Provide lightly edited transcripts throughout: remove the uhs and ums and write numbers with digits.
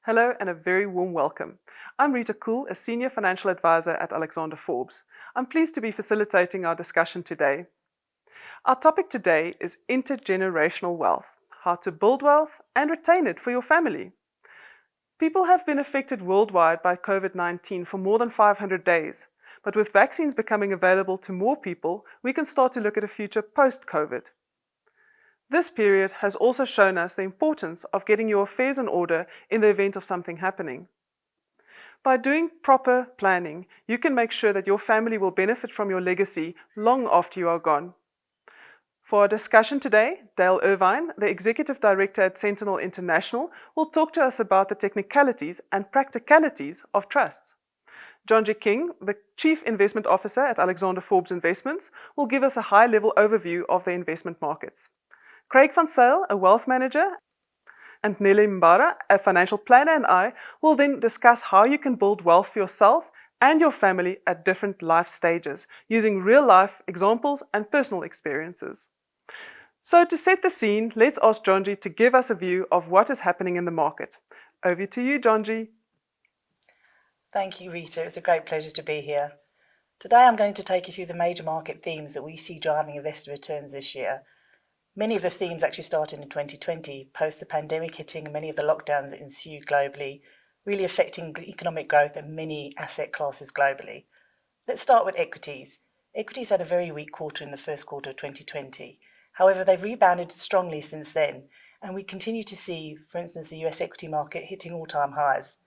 Hello and a very warm welcome. I'm Rita Cool, a Senior Financial Advisor at Alexander Forbes. I'm pleased to be facilitating our discussion today. Our topic today is intergenerational wealth, how to build wealth and retain it for your family. People have been affected worldwide by COVID-19 for more than 500 days, but with vaccines becoming available to more people, we can start to look at a future post-COVID. This period has also shown us the importance of getting your affairs in order in the event of something happening. By doing proper planning, you can make sure that your family will benefit from your legacy long after you are gone. For our discussion today, Dale Irvine, the Executive Director at Sentinel International, will talk to us about the technicalities and practicalities of trusts. John G. King, the Chief Investment Officer at Alexander Forbes Investments, will give us a high-level overview of the investment markets. Craig van Zyl, a wealth manager, and Nelly Mbara, a financial planner, and I will then discuss how you can build wealth for yourself and your family at different life stages, using real-life examples and personal experiences. So to set the scene, let's ask Jonji to give us a view of what is happening in the market. Over to you, Jonji. Thank you, Rita. It's a great pleasure to be here. Today I'm going to take you through the major market themes that we see driving investor returns this year. Many of the themes actually started in 2020, post the pandemic hitting and many of the lockdowns that ensued globally, really affecting economic growth in many asset classes globally. Let's start with equities. Equities had a very weak quarter in the first quarter of 2020. However, they've rebounded strongly since then, and we continue to see, for instance, the US equity market hitting all-time highs.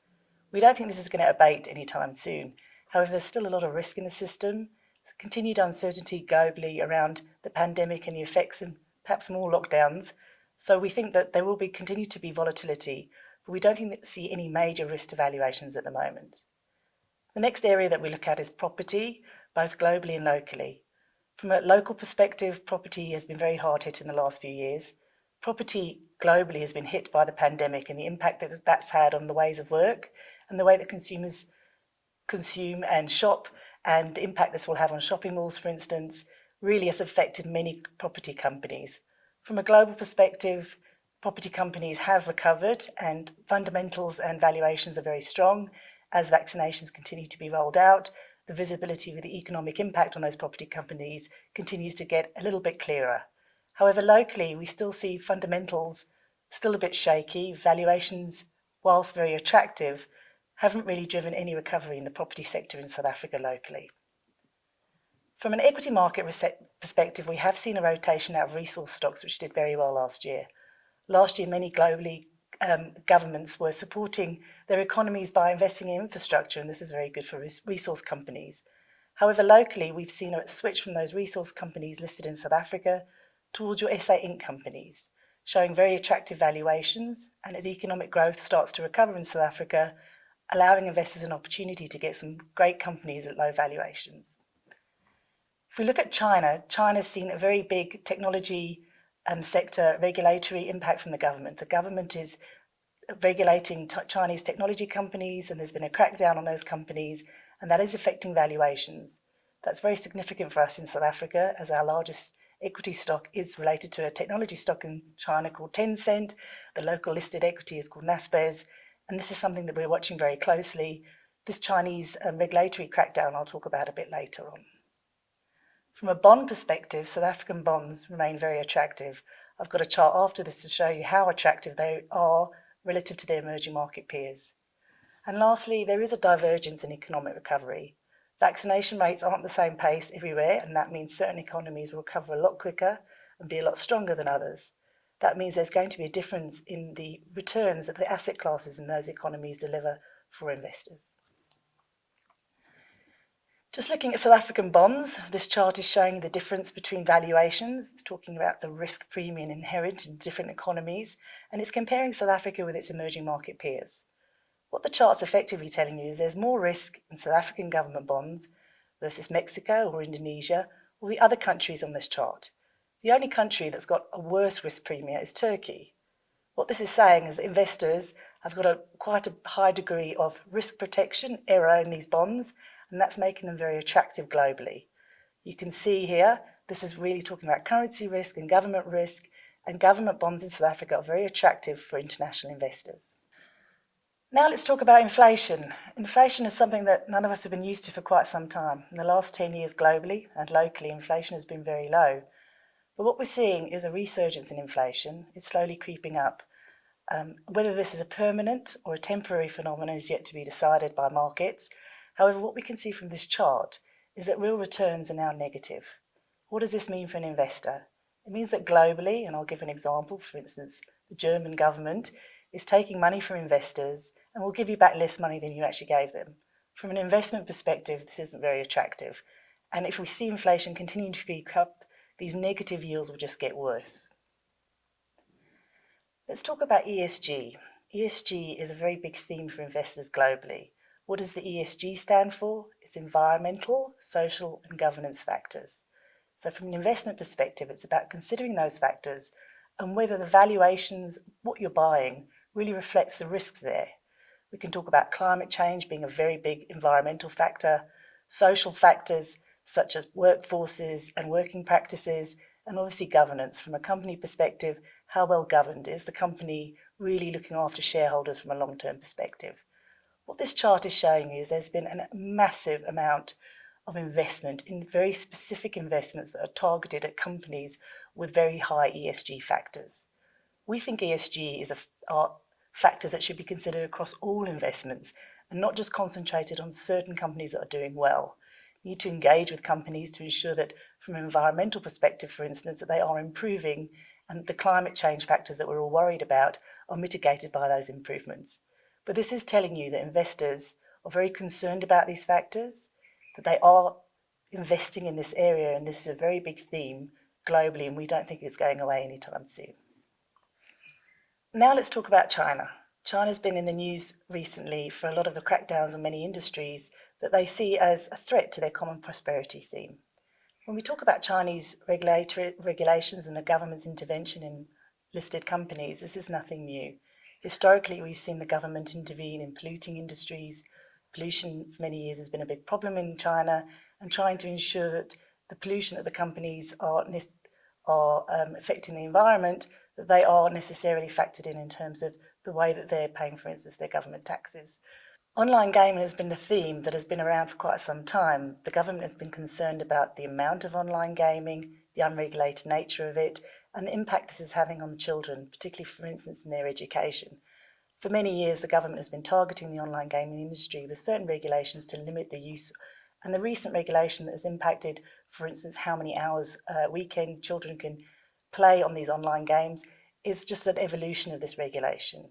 We don't think this is going to abate anytime soon. However, there's still a lot of risk in the system, continued uncertainty globally around the pandemic and the effects and perhaps more lockdowns. So we think that there will continue to be volatility, but we don't see any major risk to valuations at the moment. The next area that we look at is property, both globally and locally. From a local perspective, property has been very hard hit in the last few years. Property globally has been hit by the pandemic and the impact that that's had on the ways of work and the way that consumers consume and shop, and the impact this will have on shopping malls, for instance, really has affected many property companies. From a global perspective, property companies have recovered and fundamentals and valuations are very strong. As vaccinations continue to be rolled out, the visibility with the economic impact on those property companies continues to get a little bit clearer. However, locally, we still see fundamentals still a bit shaky. Valuations, whilst very attractive, haven't really driven any recovery in the property sector in South Africa locally. From an equity market perspective, we have seen a rotation out of resource stocks, which did very well last year. Last year, many globally governments were supporting their economies by investing in infrastructure, and this is very good for resource companies. However, locally, we've seen a switch from those resource companies listed in South Africa towards your SA Inc. companies, showing very attractive valuations, and as economic growth starts to recover in South Africa, allowing investors an opportunity to get some great companies at low valuations. If we look at China, China's seen a very big technology sector regulatory impact from the government. The government is regulating Chinese technology companies, and there's been a crackdown on those companies, and that is affecting valuations. That's very significant for us in South Africa, as our largest equity stock is related to a technology stock in China called Tencent. The local listed equity is called Naspers, and this is something that we're watching very closely. This Chinese regulatory crackdown I'll talk about a bit later on. From a bond perspective, South African bonds remain very attractive. I've got a chart after this to show you how attractive they are relative to their emerging market peers. And lastly, there is a divergence in economic recovery. Vaccination rates aren't the same pace everywhere, and that means certain economies will recover a lot quicker and be a lot stronger than others. That means there's going to be a difference in the returns that the asset classes in those economies deliver for investors. Just looking at South African bonds, this chart is showing the difference between valuations. It's talking about the risk premium inherent in different economies, and it's comparing South Africa with its emerging market peers. What the chart's effectively telling you is there's more risk in South African government bonds versus Mexico or Indonesia or the other countries on this chart. The only country that's got a worse risk premium is Turkey. What this is saying is that investors have got quite a high degree of risk protection error in these bonds, and that's making them very attractive globally. You can see here, this is really talking about currency risk and government bonds in South Africa are very attractive for international investors. Now let's talk about inflation. Inflation is something that none of us have been used to for quite some time. In the last 10 years globally and locally, inflation has been very low. But what we're seeing is a resurgence in inflation. It's slowly creeping up. Whether this is a permanent or a temporary phenomenon is yet to be decided by markets. However, what we can see from this chart is that real returns are now negative. What does this mean for an investor? It means that globally, and I'll give an example, for instance, the German government is taking money from investors and will give you back less money than you actually gave them. From an investment perspective, this isn't very attractive. And if we see inflation continuing to creep up, these negative yields will just get worse. Let's talk about ESG. ESG is a very big theme for investors globally. What does the ESG stand for? It's environmental, social, and governance factors. So from an investment perspective, it's about considering those factors and whether the valuations, what you're buying, really reflects the risks there. We can talk about climate change being a very big environmental factor, social factors such as workforces and working practices, and obviously governance. From a company perspective, how well governed is the company, really looking after shareholders from a long-term perspective. What this chart is showing you is there's been a massive amount of investment in very specific investments that are targeted at companies with very high ESG factors. We think ESG are factors that should be considered across all investments and not just concentrated on certain companies that are doing well. You need to engage with companies to ensure that from an environmental perspective, for instance, that they are improving and the climate change factors that we're all worried about are mitigated by those improvements. But this is telling you that investors are very concerned about these factors, that they are investing in this area, and this is a very big theme globally, and we don't think it's going away anytime soon. Now let's talk about China. China's been in the news recently for a lot of the crackdowns on many industries that they see as a threat to their common prosperity theme. When we talk about Chinese regulations and the government's intervention in listed companies, this is nothing new. Historically, we've seen the government intervene in polluting industries. Pollution for many years has been a big problem in China, and trying to ensure that the pollution that the companies are affecting the environment, that they are necessarily factored in terms of the way that they're paying, for instance, their government taxes. Online gaming has been a theme that has been around for quite some time. The government has been concerned about the amount of online gaming, the unregulated nature of it, and the impact this is having on children, particularly, for instance, in their education. For many years, the government has been targeting the online gaming industry with certain regulations to limit the use. And the recent regulation that has impacted, for instance, how many hours a weekend children can play on these online games is just an evolution of this regulation.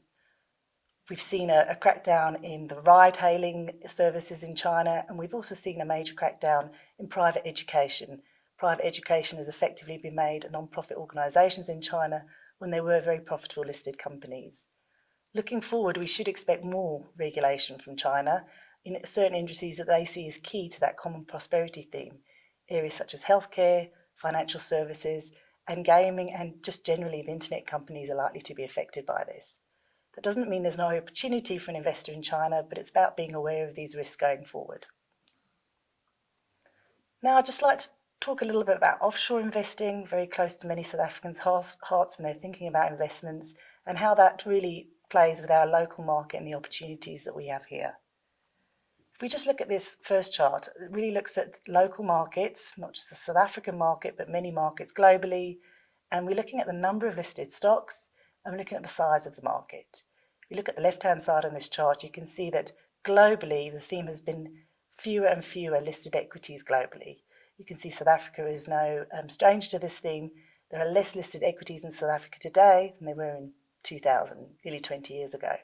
We've seen a crackdown in the ride-hailing services in China, and we've also seen a major crackdown in private education. Private education has effectively been made non-profit organisations in China when they were very profitable listed companies. Looking forward, we should expect more regulation from China in certain industries that they see as key to that common prosperity theme. Areas such as healthcare, financial services, and gaming, and just generally the internet companies are likely to be affected by this. That doesn't mean there's no opportunity for an investor in China, but it's about being aware of these risks going forward. Now, I'd just like to talk a little bit about offshore investing, very close to many South Africans' hearts when they're thinking about investments, and how that really plays with our local market and the opportunities that we have here. If we just look at this first chart, it really looks at local markets, not just the South African market, but many markets globally, and we're looking at the number of listed stocks, and we're looking at the size of the market. If you look at the left-hand side on this chart, you can see that globally the theme has been fewer and fewer listed equities globally. You can see South Africa is no stranger to this theme. There are less listed equities in South Africa today than there were in 2000, nearly 20 years ago.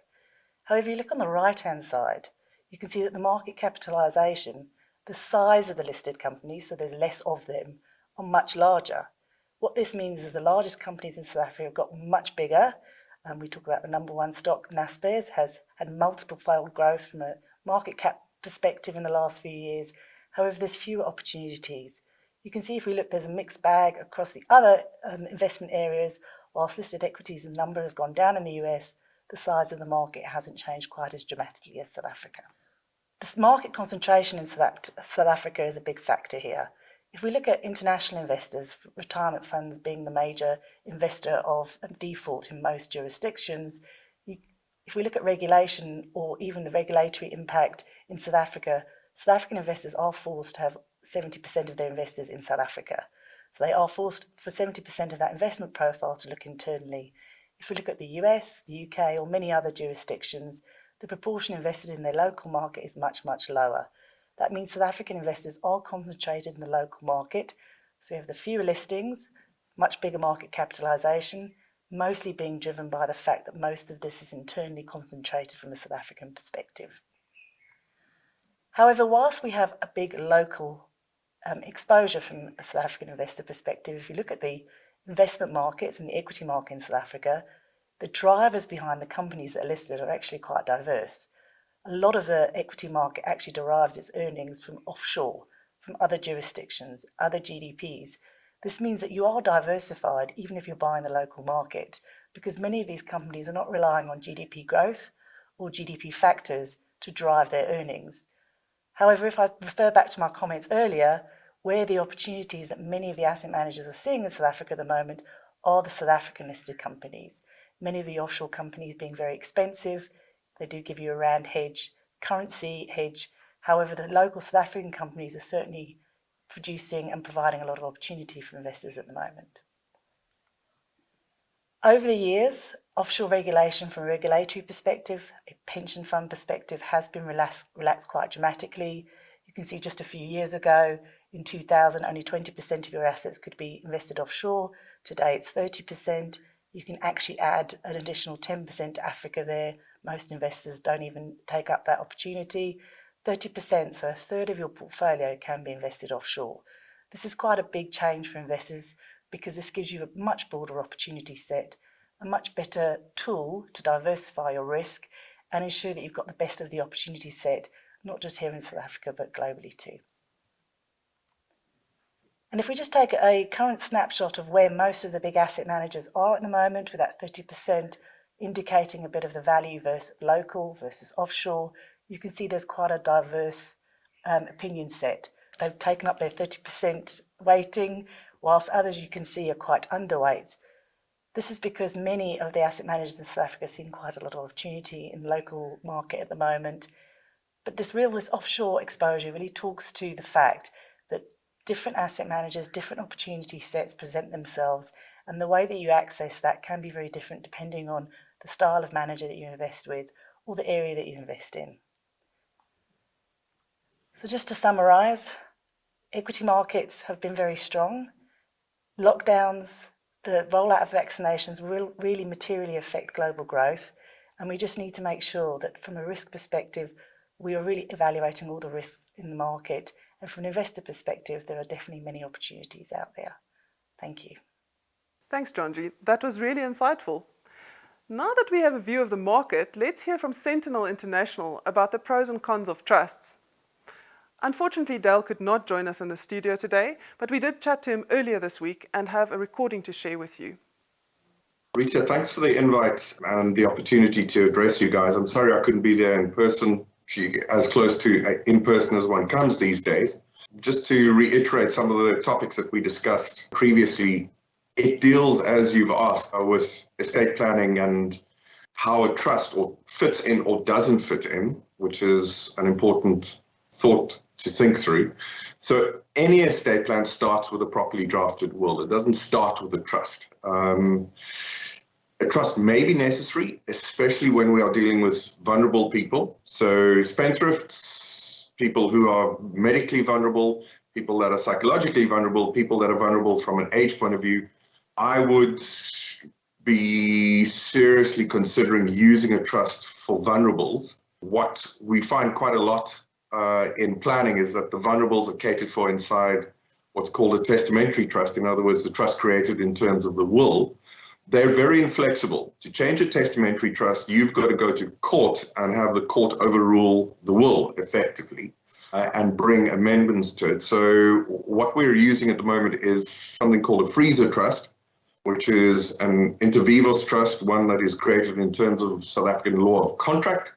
However, you look on the right-hand side, you can see that the market capitalisation, the size of the listed companies, so there's less of them, are much larger. What this means is the largest companies in South Africa have got much bigger. We talk about the number one stock, Naspers, has had multiple-fold growth from a market cap perspective in the last few years. However, there's fewer opportunities. You can see if we look, there's a mixed bag across the other investment areas. Whilst listed equities, the number have gone down in the US, the size of the market hasn't changed quite as dramatically as South Africa. This market concentration in South Africa is a big factor here. If we look at international investors, retirement funds being the major investor of default in most jurisdictions, if we look at regulation or even the regulatory impact in South Africa, South African investors are forced to have 70% of their investors in South Africa. So they are forced for 70% of that investment profile to look internally. If we look at the US, the UK, or many other jurisdictions, the proportion invested in their local market is much, much lower. That means South African investors are concentrated in the local market. So we have the fewer listings, much bigger market capitalisation, mostly being driven by the fact that most of this is internally concentrated from a South African perspective. However, whilst we have a big local exposure from a South African investor perspective, if you look at the investment markets and the equity market in South Africa, the drivers behind the companies that are listed are actually quite diverse. A lot of the equity market actually derives its earnings from offshore, from other jurisdictions, other GDPs. This means that you are diversified even if you're buying the local market, because many of these companies are not relying on GDP growth or GDP factors to drive their earnings. However, if I refer back to my comments earlier, where the opportunities that many of the asset managers are seeing in South Africa at the moment are the South African listed companies. Many of the offshore companies being very expensive. They do give you a rand hedge, currency hedge. However, the local South African companies are certainly producing and providing a lot of opportunity for investors at the moment. Over the years, offshore regulation from a regulatory perspective, a pension fund perspective, has been relaxed quite dramatically. You can see just a few years ago, in 2000, only 20% of your assets could be invested offshore. Today it's 30%. You can actually add an additional 10% to Africa there. Most investors don't even take up that opportunity. 30%, so a third of your portfolio can be invested offshore. This is quite a big change for investors because this gives you a much broader opportunity set, a much better tool to diversify your risk and ensure that you've got the best of the opportunity set, not just here in South Africa, but globally too. And if we just take a current snapshot of where most of the big asset managers are at the moment, with that 30% indicating a bit of the value versus local versus offshore, you can see there's quite a diverse opinion set. They've taken up their 30% weighting, whilst others you can see are quite underweight. This is because many of the asset managers in South Africa are seeing quite a lot of opportunity in the local market at the moment. But this offshore exposure really talks to the fact that different asset managers, different opportunity sets present themselves, and the way that you access that can be very different depending on the style of manager that you invest with or the area that you invest in. So just to summarise, equity markets have been very strong. Lockdowns, the rollout of vaccinations will really materially affect global growth, and we just need to make sure that from a risk perspective, we are really evaluating all the risks in the market, and from an investor perspective, there are definitely many opportunities out there. Thank you. Thanks, Jonji. That was really insightful. Now that we have a view of the market, let's hear from Sentinel International about the pros and cons of trusts. Unfortunately, Dale could not join us in the studio today, but we did chat to him earlier this week and have a recording to share with you. Rita, thanks for the invite and the opportunity to address you guys. I'm sorry I couldn't be there in person, as close to in person as one comes these days. Just to reiterate some of the topics that we discussed previously, it deals, as you've asked, with estate planning and how a trust or fits in or doesn't fit in, which is an important thought to think through. So any estate plan starts with a properly drafted will. It doesn't start with a trust. A trust may be necessary, especially when we are dealing with vulnerable people. So spendthrifts, people who are medically vulnerable, people that are psychologically vulnerable, people that are vulnerable from an age point of view. I would be seriously considering using a trust for vulnerables. What we find quite a lot in planning is that the vulnerables are catered for inside what's called a testamentary trust. In other words, the trust created in terms of the will. They're very inflexible. To change a testamentary trust, you've got to go to court and have the court overrule the will effectively and bring amendments to it. So what we're using at the moment is something called a freezer trust, which is an inter vivos trust, one that is created in terms of South African law of contract,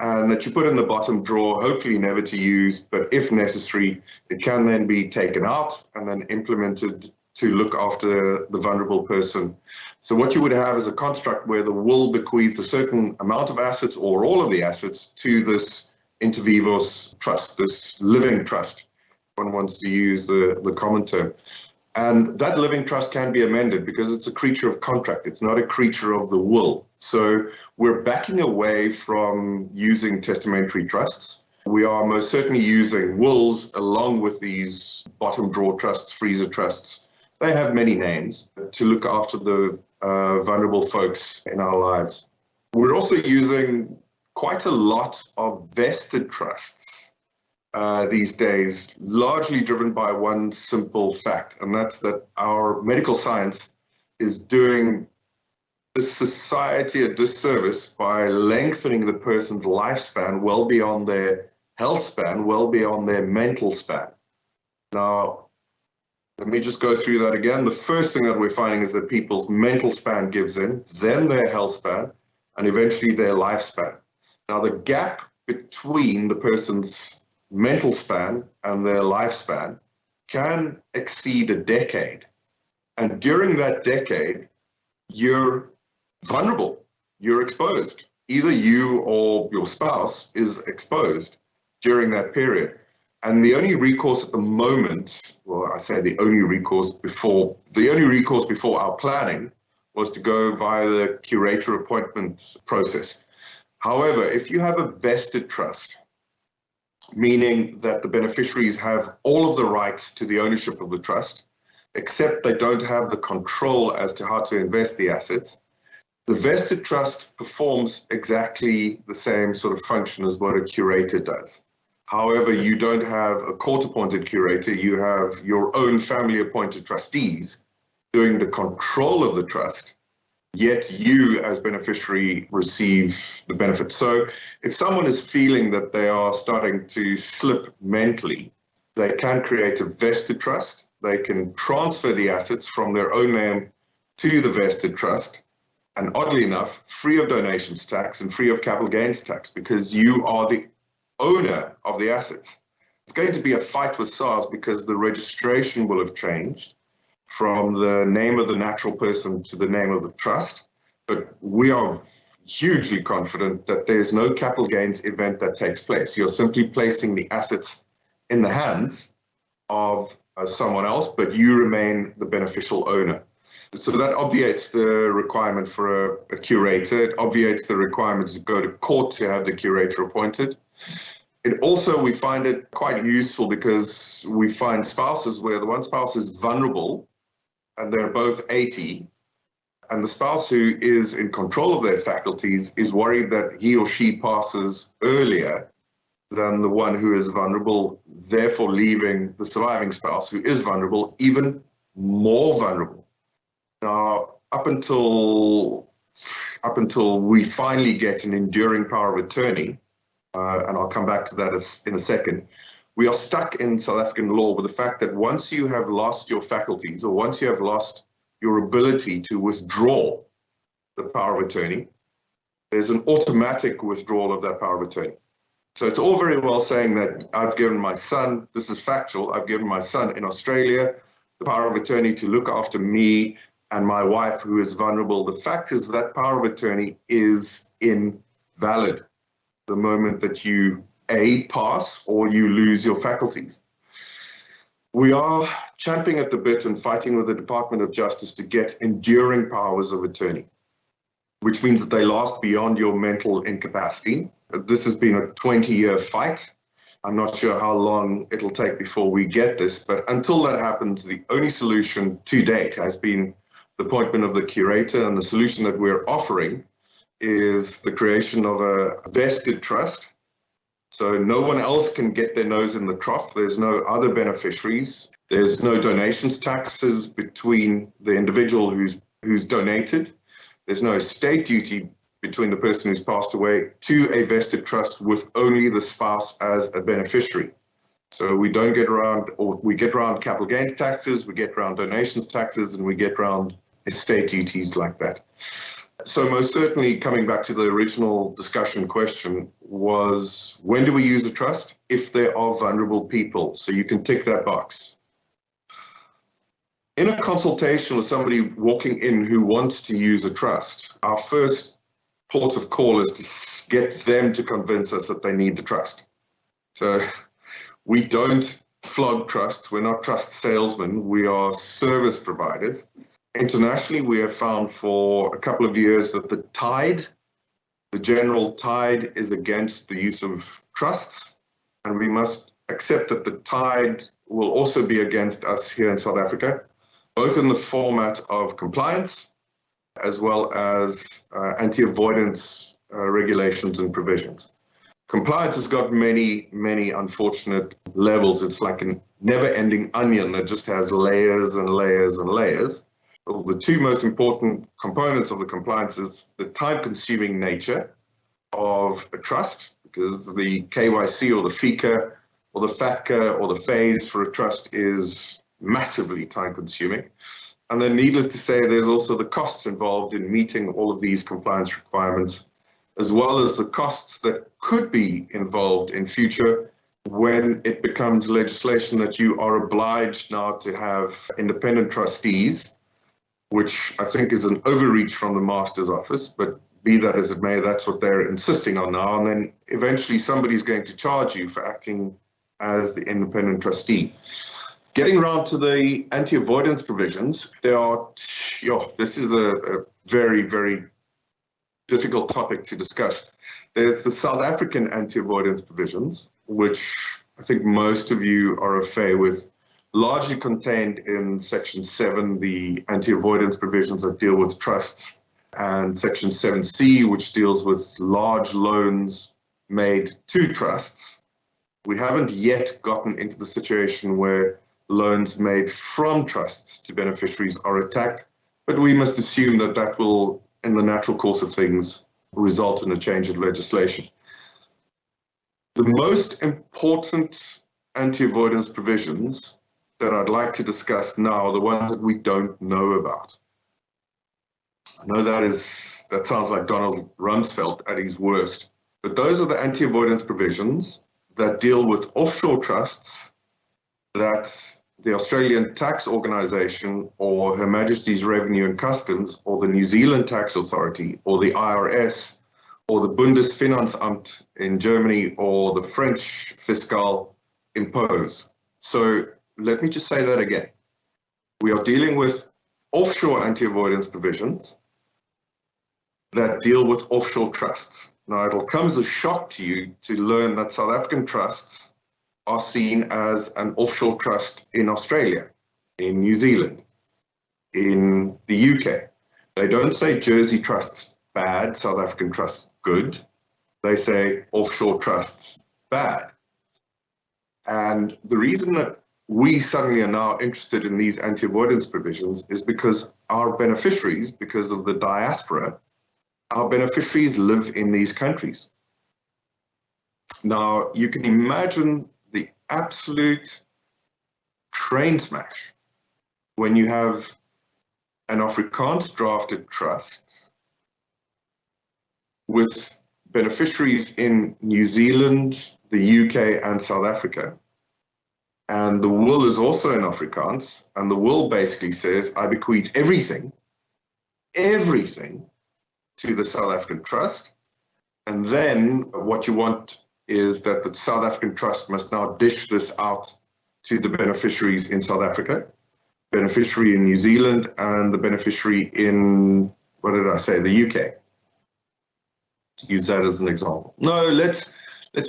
and that you put in the bottom drawer, hopefully never to use, but if necessary, it can then be taken out and then implemented to look after the vulnerable person. So what you would have is a construct where the will bequeaths a certain amount of assets or all of the assets to this inter vivos trust, this living trust. One wants to use the common term. And that living trust can be amended because it's a creature of contract. It's not a creature of the will. So we're backing away from using testamentary trusts. We are most certainly using wills along with these bottom drawer trusts, freezer trusts. They have many names to look after the vulnerable folks in our lives. We're also using quite a lot of vested trusts these days, largely driven by one simple fact, and that's that our medical science is doing the society a disservice by lengthening the person's lifespan well beyond their health span, well beyond their mental span. Now, let me just go through that again. The first thing that we're finding is that people's mental span gives in, then their health span, and eventually their lifespan. Now, the gap between the person's mental span and their lifespan can exceed a decade. And during that decade, you're vulnerable, you're exposed. Either you or your spouse is exposed during that period. And the only recourse at the moment, well, I say the only recourse before our planning was to go via the curator appointment process. However, if you have a vested trust, meaning that the beneficiaries have all of the rights to the ownership of the trust, except they don't have the control as to how to invest the assets, the vested trust performs exactly the same sort of function as what a curator does. However, you don't have a court-appointed curator, you have your own family-appointed trustees doing the control of the trust, yet you as beneficiary receive the benefit. So if someone is feeling that they are starting to slip mentally, they can create a vested trust. They can transfer the assets from their own name to the vested trust, and oddly enough, free of donations tax and free of capital gains tax, because you are the owner of the assets. It's going to be a fight with SARS because the registration will have changed from the name of the natural person to the name of the trust, but we are hugely confident that there's no capital gains event that takes place. You're simply placing the assets in the hands of someone else, but you remain the beneficial owner. So that obviates the requirement for a curator. It obviates the requirement to go to court to have the curator appointed. It also, we find it quite useful because we find spouses where the one spouse is vulnerable and they're both 80, and the spouse who is in control of their faculties is worried that he or she passes earlier than the one who is vulnerable, therefore leaving the surviving spouse who is vulnerable even more vulnerable. Now, up until we finally get an enduring power of attorney, and I'll come back to that in a second, we are stuck in South African law with the fact that once you have lost your faculties, or once you have lost your ability to withdraw the power of attorney, there's an automatic withdrawal of that power of attorney. So it's all very well saying that I've given my son, this is factual, I've given my son in Australia the power of attorney to look after me and my wife who is vulnerable. The fact is that power of attorney is invalid the moment that you A, pass, or you lose your faculties. We are champing at the bit and fighting with the Department of Justice to get enduring powers of attorney, which means that they last beyond your mental incapacity. This has been a 20-year fight. I'm not sure how long it'll take before we get this, but until that happens, the only solution to date has been the appointment of the curator, and the solution that we're offering is the creation of a vested trust. So no one else can get their nose in the trough. There's no other beneficiaries. There's no donations taxes between the individual who's donated. There's no estate duty between the person who's passed away to a vested trust with only the spouse as a beneficiary. So we don't get around, or we get around capital gains taxes, we get around donations taxes, and we get around estate duties like that. So most certainly, coming back to the original discussion question, was when do we use a trust? If there are vulnerable people. So you can tick that box. In a consultation with somebody walking in who wants to use a trust, our first port of call is to get them to convince us that they need the trust. So we don't flog trusts. We're not trust salesmen. We are service providers. Internationally, we have found for a couple of years that the general tide is against the use of trusts, and we must accept that the tide will also be against us here in South Africa, both in the format of compliance as well as anti-avoidance regulations and provisions. Compliance has got many, many unfortunate levels. It's like a never-ending onion that just has layers and layers and layers. The two most important components of the compliance is the time-consuming nature of a trust, because the KYC or the FICA or the FATCA or the phase for a trust is massively time-consuming. And then needless to say, there's also the costs involved in meeting all of these compliance requirements, as well as the costs that could be involved in future when it becomes legislation that you are obliged now to have independent trustees, which I think is an overreach from the Master's Office, but be that as it may, that's what they're insisting on now. And then eventually somebody's going to charge you for acting as the independent trustee. Getting around to the anti-avoidance provisions, this is a very, very difficult topic to discuss. There's the South African anti-avoidance provisions, which I think most of you are au fait with, largely contained in Section 7, the anti-avoidance provisions that deal with trusts, and Section 7C, which deals with large loans made to trusts. We haven't yet gotten into the situation where loans made from trusts to beneficiaries are attacked, but we must assume that that will, in the natural course of things, result in a change of legislation. The most important anti-avoidance provisions that I'd like to discuss now are the ones that we don't know about. I know that sounds like Donald Rumsfeld at his worst, but those are the anti-avoidance provisions that deal with offshore trusts that the Australian Tax Organisation or Her Majesty's Revenue and Customs or the New Zealand Tax Authority or the IRS or the Bundesfinanzamt in Germany or the French fiscal impose. So let me just say that again. We are dealing with offshore anti-avoidance provisions that deal with offshore trusts. Now, it'll come as a shock to you to learn that South African trusts are seen as an offshore trust in Australia, in New Zealand, in the UK. They don't say Jersey trusts bad, South African trusts good. They say offshore trusts bad. And the reason that we suddenly are now interested in these anti-avoidance provisions is because our beneficiaries, because of the diaspora, our beneficiaries live in these countries. Now, you can imagine the absolute train smash when you have an Afrikaans drafted trust with beneficiaries in New Zealand, the UK, and South Africa. And the will is also in Afrikaans, and the will basically says, I bequeath everything to the South African trust. And then what you want is that the South African trust must now dish this out to the beneficiaries in South Africa, beneficiary in New Zealand, and the beneficiary in, the UK. Use that as an example. No, let's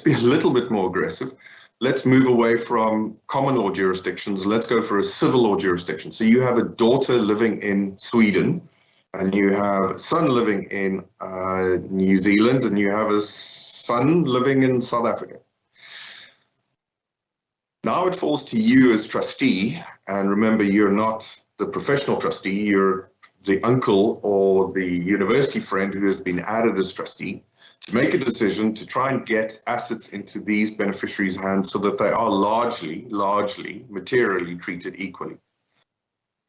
be a little bit more aggressive. Let's move away from common law jurisdictions. Let's go for a civil law jurisdiction. So you have a daughter living in Sweden, and you have a son living in New Zealand, and you have a son living in South Africa. Now it falls to you as trustee, and remember, you're not the professional trustee, you're the uncle or the university friend who has been added as trustee, to make a decision to try and get assets into these beneficiaries' hands so that they are largely, materially treated equally.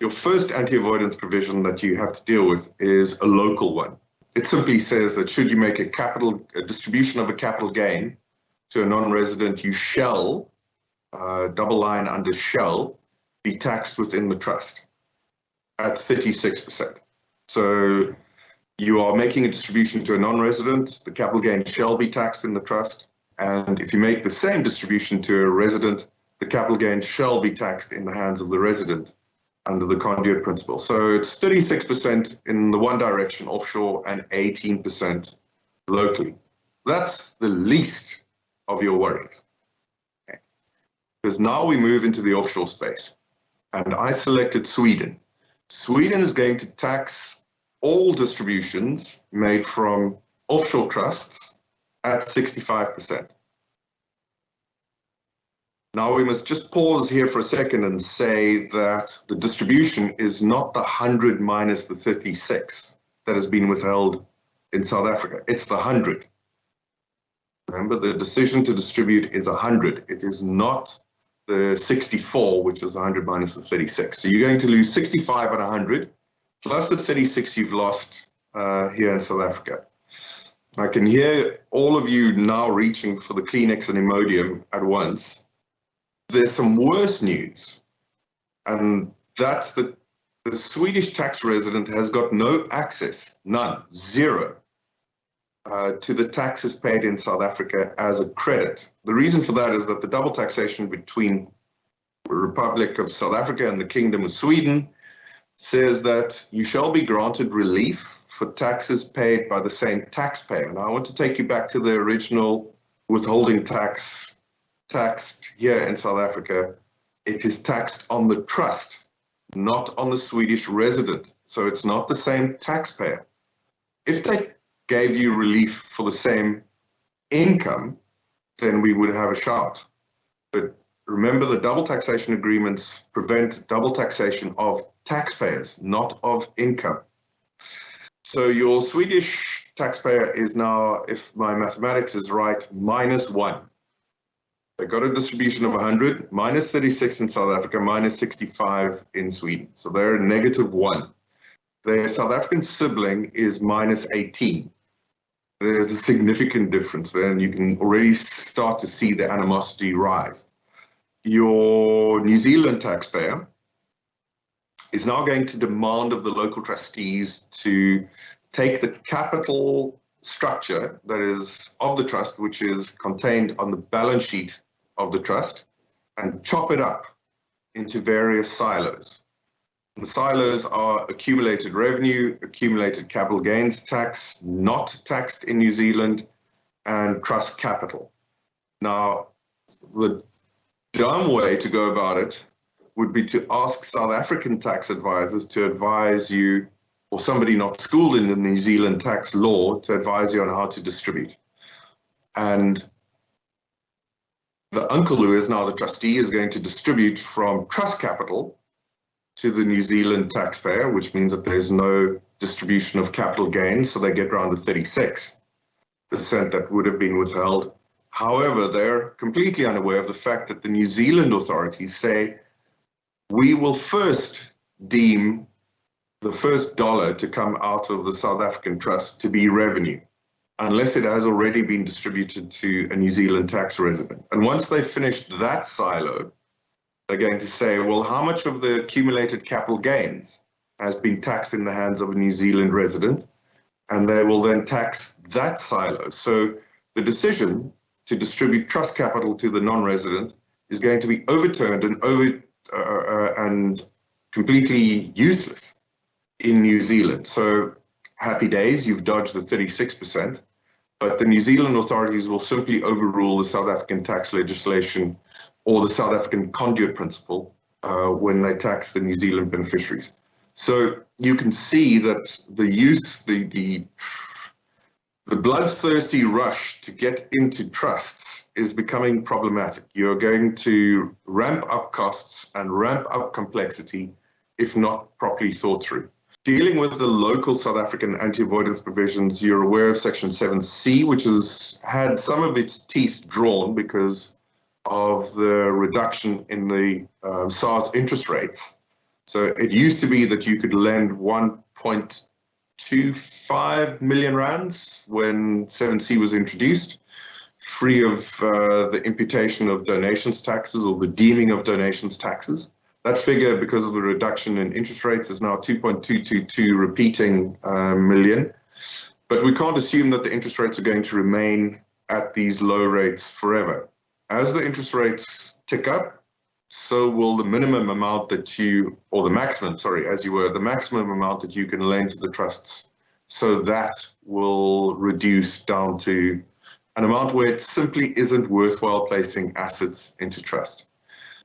Your first anti-avoidance provision that you have to deal with is a local one. It simply says that should you make a distribution of a capital gain to a non-resident, you shall, double line under shall, be taxed within the trust. at 36%. So you are making a distribution to a non-resident, the capital gain shall be taxed in the trust. And if you make the same distribution to a resident, the capital gain shall be taxed in the hands of the resident under the conduit principle. So it's 36% in the one direction, offshore, and 18% locally. That's the least of your worries. Okay. Because now we move into the offshore space. And I selected Sweden. Sweden is going to tax all distributions made from offshore trusts at 65%. Now we must just pause here for a second and say that the distribution is not the 100 minus the 36 that has been withheld in South Africa. It's the 100. Remember, the decision to distribute is 100. It is not the 64, which is 100 minus the 36. So you're going to lose 65 and 100, plus the 36 you've lost here in South Africa. I can hear all of you now reaching for the Kleenex and Imodium at once. There's some worse news, and that's that the Swedish tax resident has got no access, none, zero, to the taxes paid in South Africa as a credit. The reason for that is that the double taxation between the Republic of South Africa and the Kingdom of Sweden says that you shall be granted relief for taxes paid by the same taxpayer. Now, I want to take you back to the original withholding tax taxed here in South Africa. It is taxed on the trust, not on the Swedish resident. So it's not the same taxpayer. If they gave you relief for the same income, then we would have a shout. But remember, the double taxation agreements prevent double taxation of taxpayers, not of income. So your Swedish taxpayer is now, if my mathematics is right, -1. They got a distribution of 100, -36 in South Africa, -65 in Sweden. So they're -1. Their South African sibling is -18. There's a significant difference there, and you can already start to see the animosity rise. Your New Zealand taxpayer is now going to demand of the local trustees to take the capital structure that is of the trust, which is contained on the balance sheet of the trust, and chop it up into various silos. The silos are accumulated revenue, accumulated capital gains tax, not taxed in New Zealand, and trust capital. Now, the dumb way to go about it would be to ask South African tax advisors to advise you, or somebody not schooled in the New Zealand tax law, to advise you on how to distribute. And the uncle who is now the trustee is going to distribute from trust capital to the New Zealand taxpayer, which means that there's no distribution of capital gains, so they get around the 36% that would have been withheld. However, they're completely unaware of the fact that the New Zealand authorities say, we will first deem the first dollar to come out of the South African trust to be revenue, unless it has already been distributed to a New Zealand tax resident. And once they've finished that silo, they're going to say, well, how much of the accumulated capital gains has been taxed in the hands of a New Zealand resident? And they will then tax that silo. So the decision to distribute trust capital to the non-resident is going to be overturned and completely useless in New Zealand. So happy days, you've dodged the 36%, but the New Zealand authorities will simply overrule the South African tax legislation or the South African conduit principle when they tax the New Zealand beneficiaries. So you can see that the bloodthirsty rush to get into trusts is becoming problematic. You're going to ramp up costs and ramp up complexity if not properly thought through. Dealing with the local South African anti-avoidance provisions, you're aware of Section 7C, which has had some of its teeth drawn because of the reduction in the SARS interest rates. So it used to be that you could lend 1.25 million rands when 7C was introduced, free of the imputation of donations taxes or the deeming of donations taxes. That figure, because of the reduction in interest rates, is now 2.222 repeating million. But we can't assume that the interest rates are going to remain at these low rates forever. As the interest rates tick up, so will the minimum amount that you, or the maximum, sorry, as you were, the maximum amount that you can lend to the trusts. So that will reduce down to an amount where it simply isn't worthwhile placing assets into trust.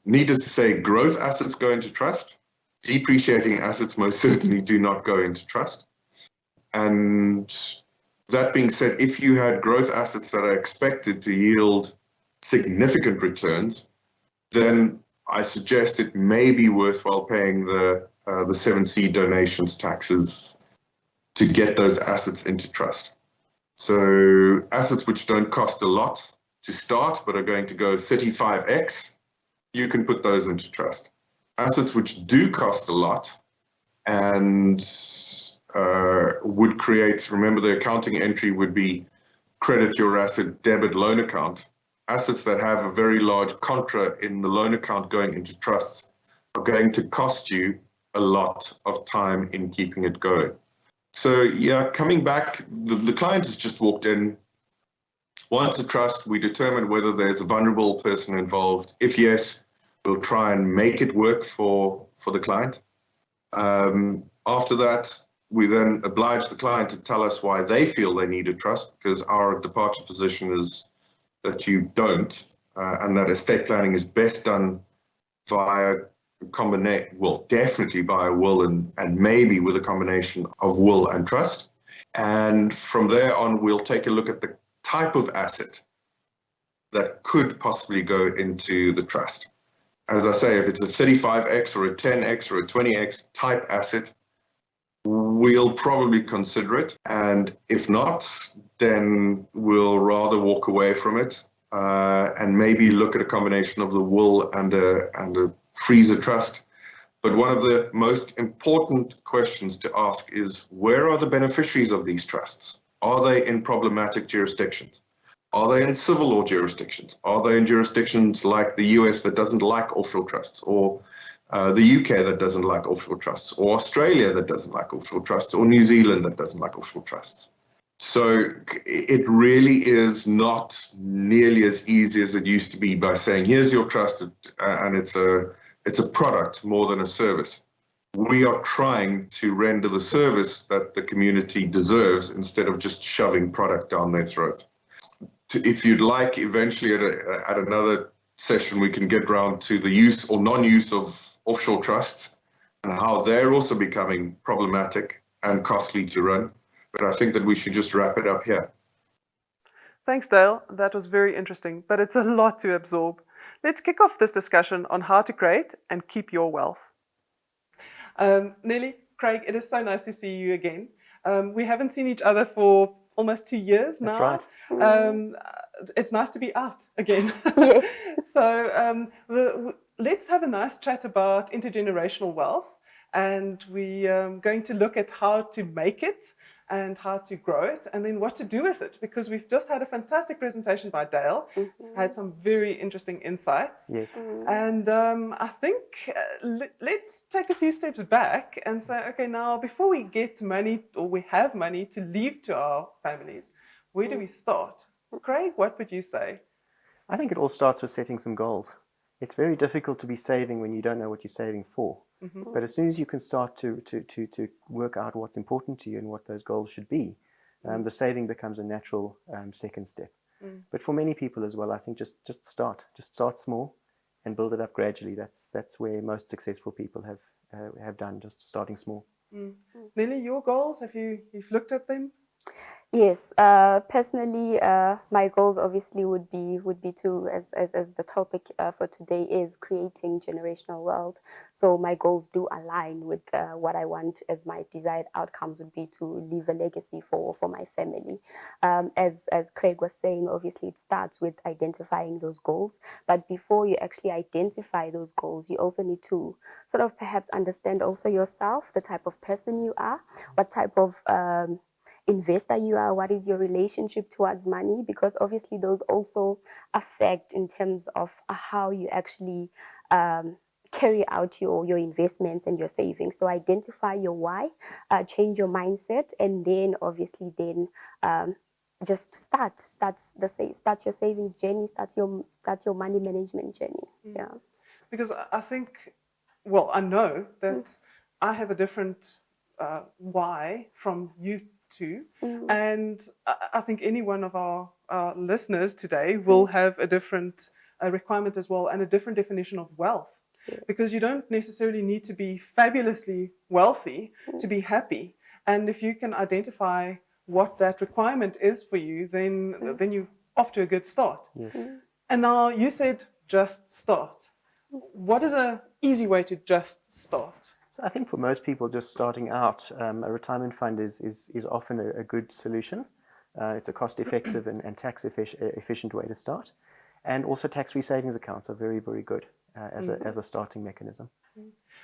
Needless to say, growth assets go into trust. Depreciating assets most certainly do not go into trust. And that being said, if you had growth assets that are expected to yield significant returns, then I suggest it may be worthwhile paying the 7C donations taxes to get those assets into trust. So assets which don't cost a lot to start but are going to go 35x, you can put those into trust. Assets which do cost a lot and would create, remember the accounting entry would be credit your asset, debit loan account. Assets that have a very large contra in the loan account going into trusts are going to cost you a lot of time in keeping it going. So yeah, coming back, the client has just walked in, wants a trust. We determine whether there's a vulnerable person involved. If yes, we'll try and make it work for the client. After that, we then oblige the client to tell us why they feel they need a trust, because our departure position is that you don't, and that estate planning is best done via definitely by a will and maybe with a combination of will and trust. And from there on, we'll take a look at the type of asset that could possibly go into the trust. As I say, if it's a 35x or a 10x or a 20x type asset, we'll probably consider it. And if not, then we'll rather walk away from it and maybe look at a combination of the will and a freezer trust. But one of the most important questions to ask is, where are the beneficiaries of these trusts? Are they in problematic jurisdictions? Are they in civil law jurisdictions? Are they in jurisdictions like the US that doesn't like offshore trusts, or the UK that doesn't like offshore trusts, or Australia that doesn't like offshore trusts, or New Zealand that doesn't like offshore trusts? So it really is not nearly as easy as it used to be by saying, here's your trust, and it's a product more than a service. We are trying to render the service that the community deserves instead of just shoving product down their throat. If you'd like, eventually at another session, we can get around to the use or non-use of offshore trusts and how they're also becoming problematic and costly to run. But I think that we should just wrap it up here. Thanks, Dale. That was very interesting, but it's a lot to absorb. Let's kick off this discussion on how to create and keep your wealth. Nelly, Craig, it is so nice to see you again. We haven't seen each other for almost 2 years now. That's right. It's nice to be out again. Yes. So let's have a nice chat about intergenerational wealth, and we're going to look at how to make it and how to grow it, and then what to do with it, because we've just had a fantastic presentation by Dale, had some very interesting insights. Yes. And I think let's take a few steps back and say, okay, now before we get money or we have money to leave to our families, where do we start? Craig, what would you say? I think it all starts with setting some goals. It's very difficult to be saving when you don't know what you're saving for. But as soon as you can start to work out what's important to you and what those goals should be, the saving becomes a natural second step. But for many people as well, I think just start small and build it up gradually. That's where most successful people have done, just starting small. Nelly, your goals, you've looked at them? Yes, personally, my goals obviously would be to, as the topic for today is creating generational wealth. So my goals do align with what I want as my desired outcomes would be to leave a legacy for my family. As Craig was saying, obviously it starts with identifying those goals. But before you actually identify those goals, you also need to sort of perhaps understand also yourself, the type of person you are, what type of investor you are, what is your relationship towards money, because obviously those also affect in terms of how you actually carry out your investments and your savings. So identify your why, change your mindset, and then obviously then just start your savings journey, start your money management journey. Yeah. Because I think, well, I know that I have a different why from you two, and I think any one of our listeners today will have a different requirement as well, and a different definition of wealth. Yes. Because you don't necessarily need to be fabulously wealthy to be happy, and if you can identify what that requirement is for you, then you're off to a good start. Yes. And now you said just start. What is an easy way to just start? So I think for most people just starting out, a retirement fund is often a good solution. It's a cost-effective and tax-efficient way to start. And also tax-free savings accounts are very, very good as a starting mechanism.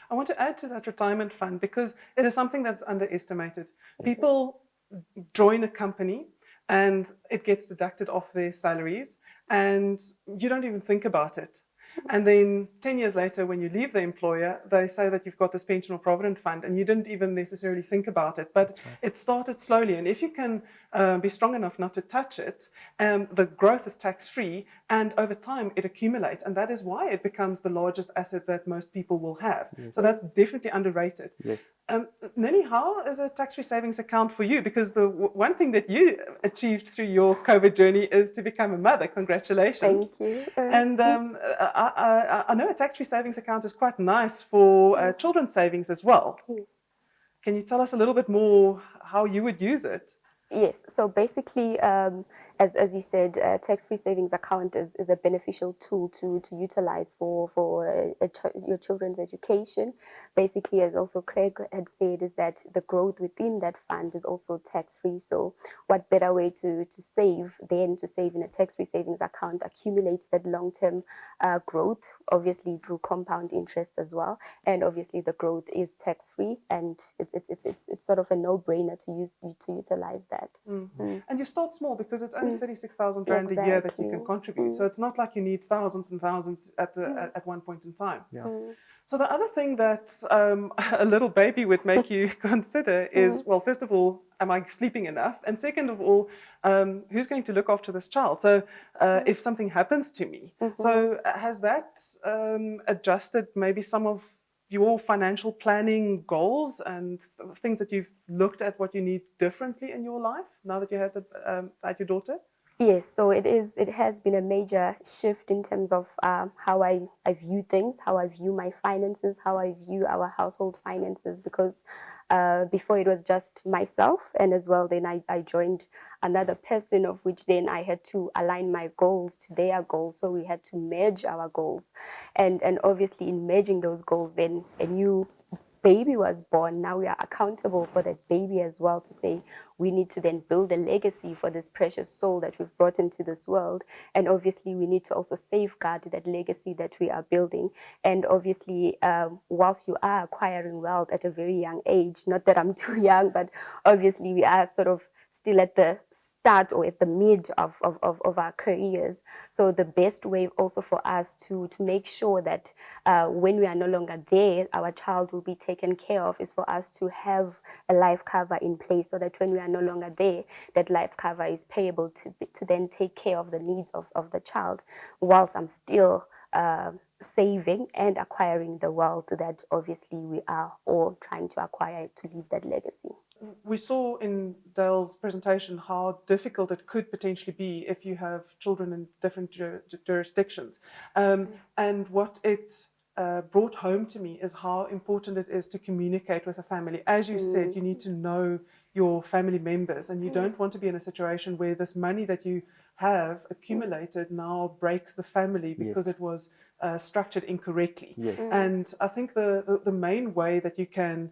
I want to add to that retirement fund because it is something that's underestimated. People join a company and it gets deducted off their salaries and you don't even think about it. And then 10 years later, when you leave the employer, they say that you've got this pension or provident fund and you didn't even necessarily think about it. But it started slowly. And if you can be strong enough not to touch it, the growth is tax-free and over time it accumulates. And that is why it becomes the largest asset that most people will have. Yes. So that's definitely underrated. Yes. Nelly, how is a tax-free savings account for you? Because the one thing that you achieved through your COVID journey is to become a mother. Congratulations. Thank you. And I know a tax-free savings account is quite nice for children's savings as well. Yes. Can you tell us a little bit more how you would use it? Yes, so basically, as you said, tax-free savings account is a beneficial tool to utilize for your children's education. Basically, as also Craig had said, is that the growth within that fund is also tax-free. So what better way to save than to save in a tax-free savings account, accumulate that long-term growth, obviously through compound interest as well. And obviously the growth is tax-free, and it's sort of a no-brainer to utilize that. And you start small because it's only 36,000 Rand a year that you can contribute. So it's not like you need thousands and thousands at one point in time. Yeah. So the other thing that a little baby would make you consider is, well, first of all, am I sleeping enough? And second of all, who's going to look after this child? So if something happens to me. So has that adjusted maybe some of your financial planning goals and things that you've looked at what you need differently in your life now that you had your daughter? Yes, so it has been a major shift in terms of how I view things, how I view my finances, how I view our household finances, because before it was just myself, and as well then I joined another person, of which then I had to align my goals to their goals, so we had to merge our goals, and obviously in merging those goals, then a new baby was born. Now we are accountable for that baby as well, to say we need to then build a legacy for this precious soul that we've brought into this world, and obviously we need to also safeguard that legacy that we are building. And obviously whilst you are acquiring wealth at a very young age, not that I'm too young, but obviously we are sort of still at the start or at the mid of our careers. So the best way also for us to make sure that when we are no longer there, our child will be taken care of, is for us to have a life cover in place, so that when we are no longer there, that life cover is payable to then take care of the needs of the child, whilst I'm still saving and acquiring the wealth that obviously we are all trying to acquire to leave that legacy. We saw in Dale's presentation how difficult it could potentially be if you have children in different jurisdictions. And what it brought home to me is how important it is to communicate with a family. As you said, you need to know your family members, and you don't want to be in a situation where this money that you have accumulated now breaks the family because it was structured incorrectly. Yes. And I think the main way that you can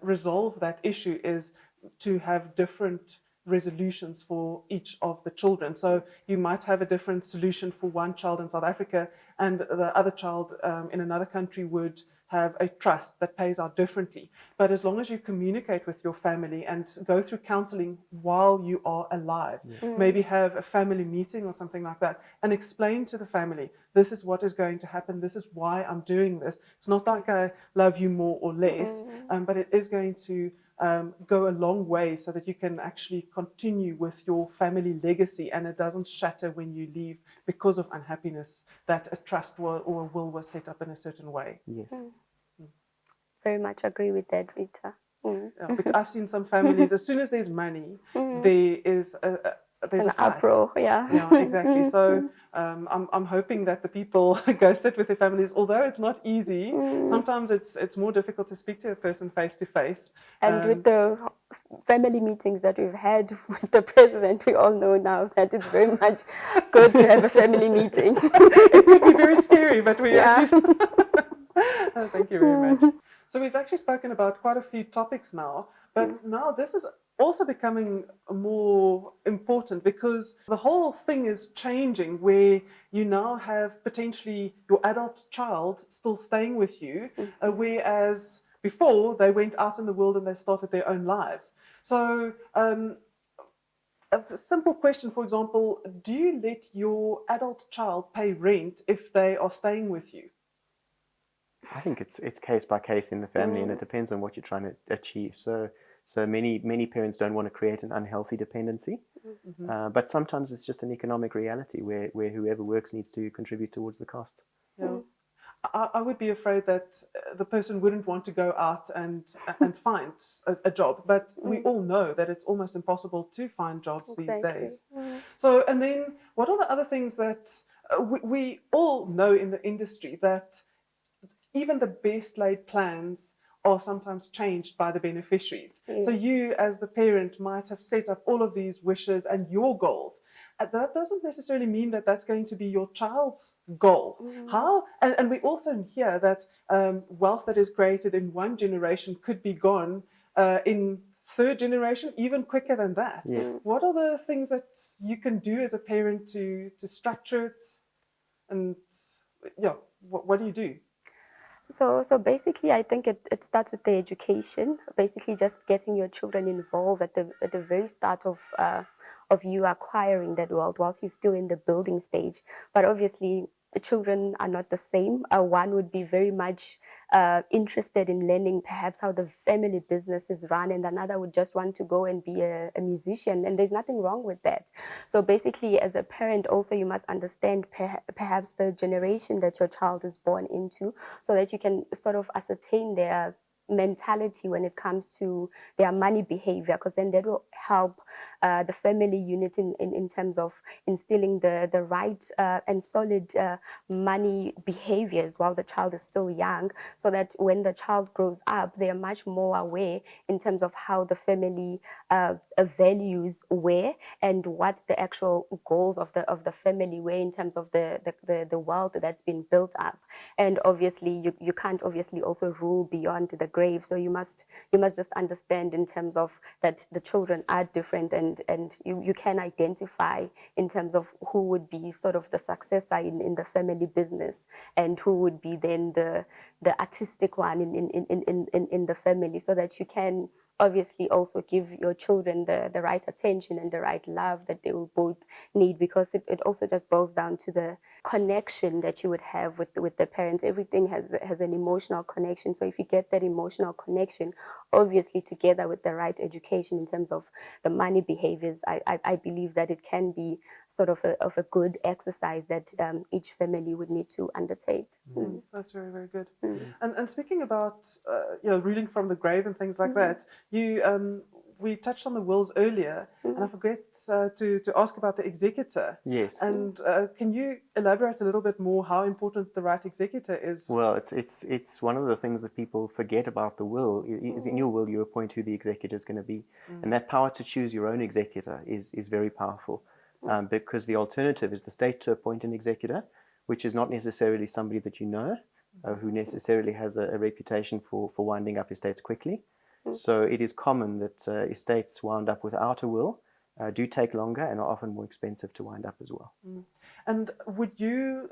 resolve that issue is to have different resolutions for each of the children. So you might have a different solution for one child in South Africa, and the other child in another country would have a trust that pays out differently. But as long as you communicate with your family and go through counseling while you are alive, maybe have a family meeting or something like that, and explain to the family, this is what is going to happen, this is why I'm doing this. It's not like I love you more or less, but it is going to go a long way so that you can actually continue with your family legacy, and it doesn't shatter when you leave because of unhappiness that a trust or a will was set up in a certain way. Yes. Very much agree with that, Rita. Yeah, because I've seen some families, as soon as there's money, there is there's an a fight. uproar, yeah. Yeah, exactly. So I'm hoping that the people go sit with their families, although it's not easy. Sometimes it's more difficult to speak to a person face to face. And with the family meetings that we've had with the president, we all know now that it's very much good to have a family meeting. It could be very scary, but we Yeah. at least Oh, thank you very much. So we've actually spoken about quite a few topics now, but now this is also becoming more important because the whole thing is changing, where you now have potentially your adult child still staying with you, whereas before they went out in the world and they started their own lives. So a simple question, for example, do you let your adult child pay rent if they are staying with you? I think it's case by case in the family, and it depends on what you're trying to achieve. So many parents don't want to create an unhealthy dependency, but sometimes it's just an economic reality where whoever works needs to contribute towards the cost. Yeah. I would be afraid that the person wouldn't want to go out and find a job, but we all know that it's almost impossible to find jobs these days. So, and then what are the other things that we all know in the industry, that even the best laid plans are sometimes changed by the beneficiaries. So you as the parent might have set up all of these wishes and your goals. That doesn't necessarily mean that that's going to be your child's goal. How? And we also hear that wealth that is created in one generation could be gone in third generation, even quicker than that. Yes. What are the things that you can do as a parent to structure it? And yeah, what do you do? So basically, I think it starts with the education. Basically, just getting your children involved at the very start of you acquiring that wealth whilst you're still in the building stage. But obviously, the children are not the same. One would be very much interested in learning perhaps how the family business is run, and another would just want to go and be a musician, and there's nothing wrong with that. So basically, as a parent also, you must understand perhaps the generation that your child is born into, so that you can sort of ascertain their mentality when it comes to their money behavior, because then that will help the family unit in terms of instilling the right and solid money behaviors while the child is still young, so that when the child grows up, they are much more aware in terms of how the family values were and what the actual goals of the family were in terms of the wealth that's been built up. And obviously you can't obviously also rule beyond the grave, so you must just understand in terms of that the children are different, and you can identify in terms of who would be sort of the successor in the family business, and who would be then the artistic one in the family, so that you can obviously also give your children the right attention and the right love that they will both need, because it also just boils down to the connection that you would have with the parents. Everything has an emotional connection. So if you get that emotional connection, obviously together with the right education in terms of the money behaviors, I believe that it can be sort of a good exercise that each family would need to undertake. That's very, very good. And speaking about ruling from the grave and things like that, we touched on the wills earlier, and I forget to ask about the executor. Yes. And can you elaborate a little bit more how important the right executor is? Well, it's one of the things that people forget about the will. Is in your will, you appoint who the executor is going to be, and that power to choose your own executor is very powerful, because the alternative is the state to appoint an executor, which is not necessarily somebody that you know, who necessarily has a reputation for winding up estates quickly. So it is common that estates wound up without a will, do take longer and are often more expensive to wind up as well. And would you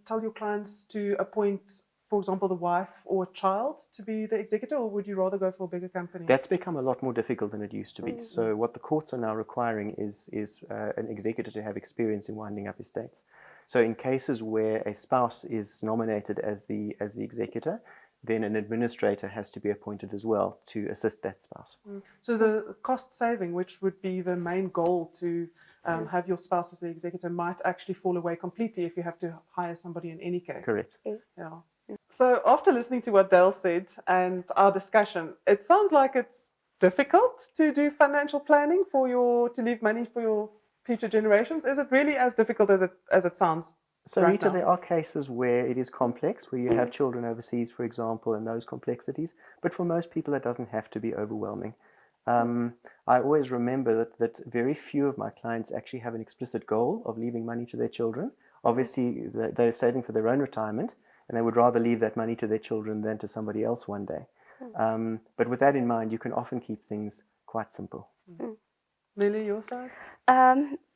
tell your clients to appoint, for example, the wife or a child to be the executor, or would you rather go for a bigger company? That's become a lot more difficult than it used to be. So what the courts are now requiring is an executor to have experience in winding up estates. So in cases where a spouse is nominated as the executor, then an administrator has to be appointed as well to assist that spouse. So the cost saving, which would be the main goal to have your spouse as the executor, might actually fall away completely if you have to hire somebody in any case. Correct. Yeah. So after listening to what Dale said and our discussion, it sounds like it's difficult to do financial planning to leave money for your future generations. Is it really as difficult as it sounds? So right Rita, now? there are cases where it is complex, where you have children overseas, for example, and those complexities. But for most people, it doesn't have to be overwhelming. I always remember that very few of my clients actually have an explicit goal of leaving money to their children. Obviously, they're saving for their own retirement, and they would rather leave that money to their children than to somebody else one day. But with that in mind, you can often keep things quite simple. Millie, your side?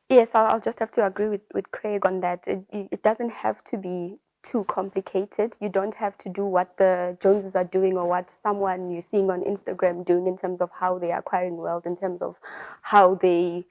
Yes, I'll just have to agree with Craig on that. It doesn't have to be too complicated. You don't have to do what the Joneses are doing or what someone you're seeing on Instagram doing in terms of how they are acquiring wealth, in terms of how they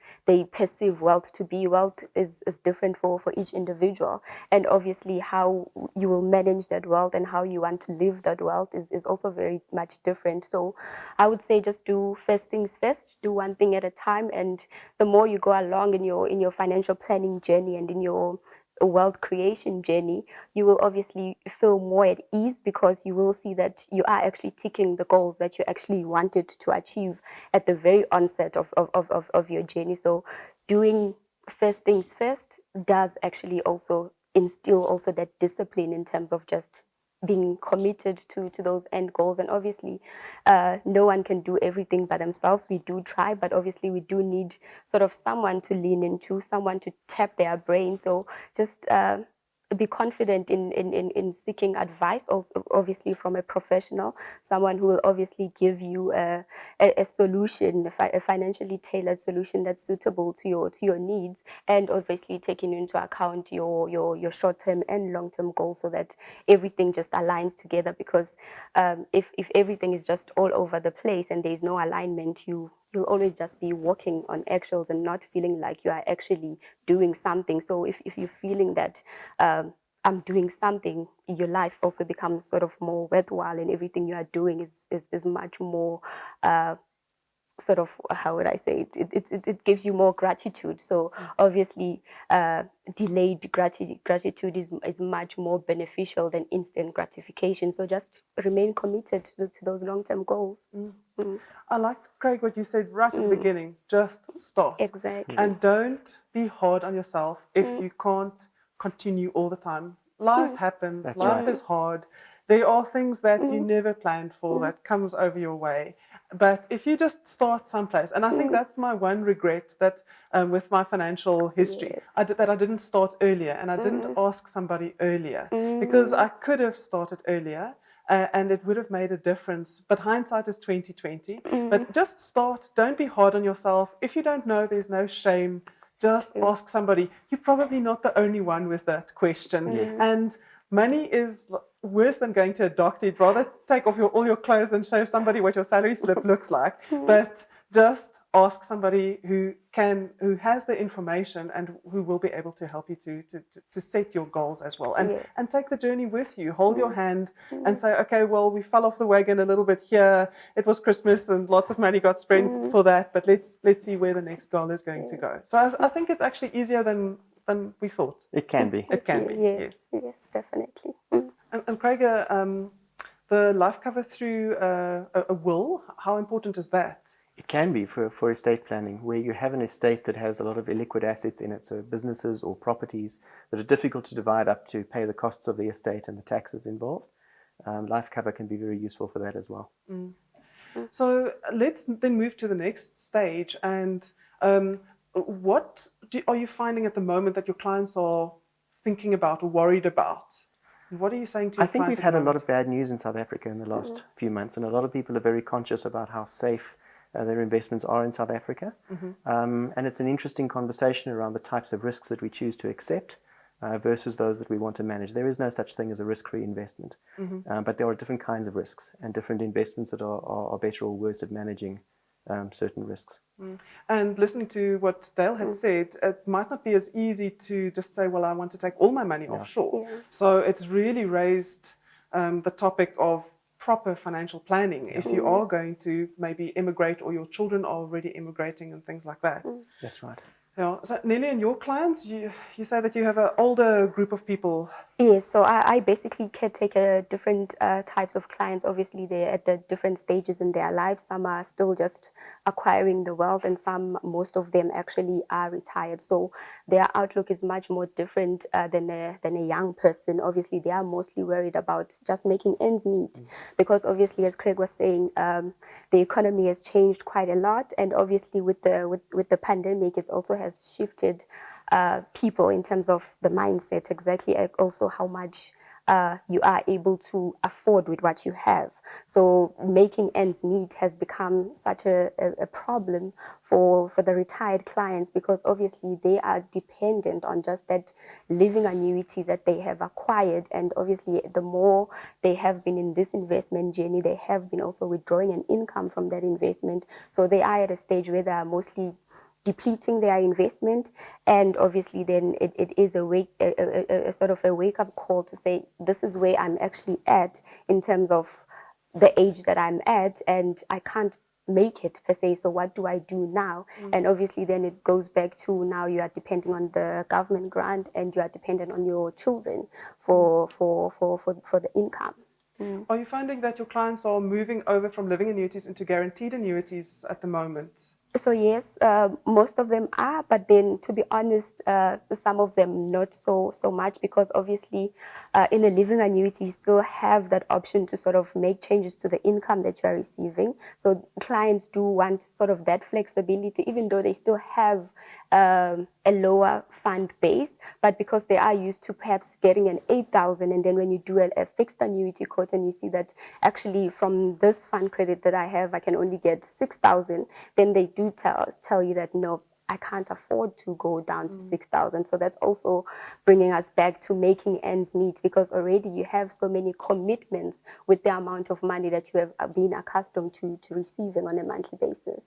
perceive wealth to be. Wealth is different for each individual. And obviously how you will manage that wealth and how you want to live that wealth is also very much different. So I would say just do first things first, do one thing at a time, and the more you go along in your financial planning journey and in your wealth creation journey, you will obviously feel more at ease because you will see that you are actually ticking the goals that you actually wanted to achieve at the very onset of your journey. So doing first things first does actually also instill also that discipline in terms of just being committed to those end goals. And obviously no one can do everything by themselves. We do try, but obviously we do need sort of someone to lean into, someone to tap their brain. So just be confident in seeking advice, also obviously from a professional, someone who will obviously give you a solution, a financially tailored solution that's suitable to your needs, and obviously taking into account your short-term and long-term goals so that everything just aligns together. Because if everything is just all over the place and there's no alignment, you'll always just be walking on eggshells and not feeling like you are actually doing something. So if you're feeling that I'm doing something, your life also becomes sort of more worthwhile, and everything you are doing is much more sort of, how would I say it? It gives you more gratitude. So obviously, delayed gratitude is much more beneficial than instant gratification. So just remain committed to those long-term goals. I liked, Craig, what you said right at the beginning. Just start. Exactly. And don't be hard on yourself if you can't continue all the time. Life happens. That's Life right. is hard. There are things that you never planned for that comes over your way. But if you just start someplace, and I think that's my one regret that with my financial history, Yes. that I didn't start earlier and I didn't ask somebody earlier, because I could have started earlier. And it would have made a difference. But hindsight is 2020. But just start. Don't be hard on yourself. If you don't know, there's no shame. Just ask somebody. You're probably not the only one with that question. And money is worse than going to a doctor. You'd rather take off all your clothes and show somebody what your salary slip looks like. But just ask somebody who has the information and who will be able to help you to set your goals as well, and take the journey with you. Hold your hand and say, okay, well, we fell off the wagon a little bit here. It was Christmas and lots of money got spent for that, but let's see where the next goal is going to go. So I think it's actually easier than we thought. It can be. It can be. Yes, definitely. And Craig, the life cover through a will, how important is that? It can be for estate planning, where you have an estate that has a lot of illiquid assets in it, so businesses or properties that are difficult to divide up to pay the costs of the estate and the taxes involved. Life cover can be very useful for that as well. So let's then move to the next stage. And what are you finding at the moment that your clients are thinking about or worried about? What are you saying to your I think clients we've had at a the lot moment? of bad news in South Africa in the last few months, and a lot of people are very conscious about how safe Their investments are in South Africa. And it's an interesting conversation around the types of risks that we choose to accept versus those that we want to manage. There is no such thing as a risk-free investment, but there are different kinds of risks and different investments that are better or worse at managing certain risks. And listening to what Dale had said, it might not be as easy to just say, well, I want to take all my money offshore. So it's really raised the topic of proper financial planning if you are going to maybe immigrate or your children are already immigrating and things like that. That's right. Yeah. So Nelly, and your clients, you say that you have an older group of people. Yes, so I basically can take different types of clients. Obviously, they're at the different stages in their lives. Some are still just acquiring the wealth, and most of them actually are retired. So their outlook is much more different than a young person. Obviously, they are mostly worried about just making ends meet, because obviously, as Craig was saying, the economy has changed quite a lot, and obviously with the pandemic, it also has shifted people in terms of the mindset, exactly, also how much you are able to afford with what you have. So making ends meet has become such a problem for the retired clients, because obviously they are dependent on just that living annuity that they have acquired, and obviously the more they have been in this investment journey, they have been also withdrawing an income from that investment. So they are at a stage where they are mostly depleting their investment, and obviously then it is a sort of a wake-up call to say, this is where I'm actually at in terms of the age that I'm at, and I can't make it per se, so what do I do now? And obviously then it goes back to, now you are depending on the government grant, and you are dependent on your children for the income. Are you finding that your clients are moving over from living annuities into guaranteed annuities at the moment? So yes, most of them are, but then to be honest, some of them not so much, because obviously in a living annuity you still have that option to sort of make changes to the income that you are receiving. So clients do want sort of that flexibility, even though they still have a lower fund base, but because they are used to perhaps getting an 8,000, and then when you do a fixed annuity quote and you see that actually from this fund credit that I have I can only get 6,000, then they do tell you that no, I can't afford to go down to 6,000. So that's also bringing us back to making ends meet, because already you have so many commitments with the amount of money that you have been accustomed to receiving on a monthly basis.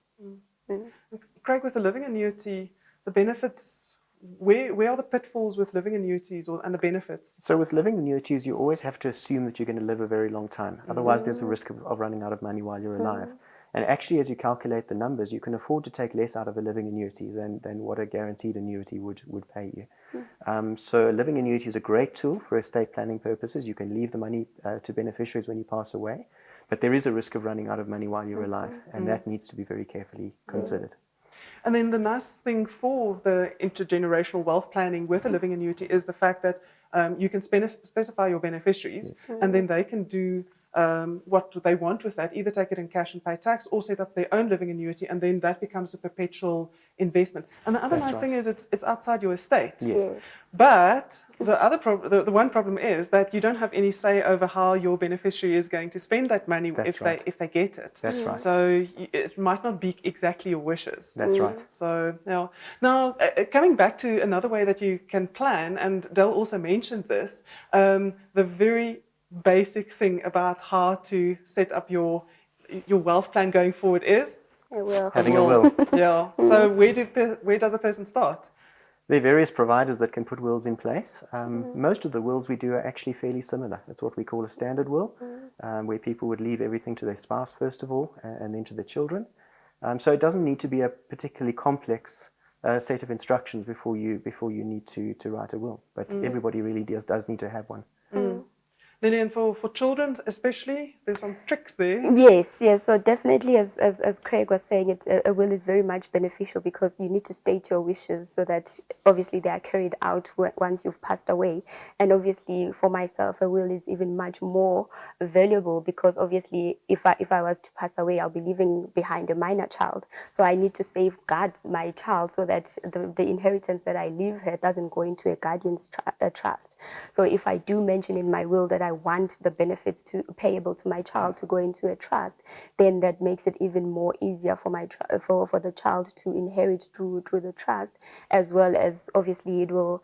Craig, with the living annuity, the benefits, where are the pitfalls with living annuities and the benefits? So with living annuities, you always have to assume that you're going to live a very long time. Otherwise, there's a risk of running out of money while you're alive. And actually, as you calculate the numbers, you can afford to take less out of a living annuity than what a guaranteed annuity would pay you. So a living annuity is a great tool for estate planning purposes. You can leave the money to beneficiaries when you pass away, but there is a risk of running out of money while you're alive, and that needs to be very carefully considered. And then the nice thing for the intergenerational wealth planning with a living annuity is the fact that you can specify your beneficiaries, and then they can do what they want with that, either take it in cash and pay tax, or set up their own living annuity, and then that becomes a perpetual investment. And the other nice thing is it's outside your estate. Yes. But the one problem is that you don't have any say over how your beneficiary is going to spend that money if they get it. That's right. So it might not be exactly your wishes. That's right. So now coming back to another way that you can plan, and Del also mentioned this, the very basic thing about how to set up your wealth plan going forward is having a will. Yeah. So where does a person start? There are various providers that can put wills in place. Most of the wills we do are actually fairly similar. It's what we call a standard will, where people would leave everything to their spouse first of all, and then to the children. So it doesn't need to be a particularly complex set of instructions before you need to write a will. But everybody really does need to have one. Lillian, for children especially, there's some tricks there. Yes. So definitely, as Craig was saying, a will is very much beneficial, because you need to state your wishes so that obviously they are carried out once you've passed away. And obviously, for myself, a will is even much more valuable, because obviously, if I was to pass away, I'll be leaving behind a minor child. So I need to safeguard my child so that the inheritance that I leave her doesn't go into a guardian's trust. So if I do mention in my will that I want the benefits payable to my child to go into a trust, then that makes it even more easier for for the child to inherit through the trust, as well as obviously it will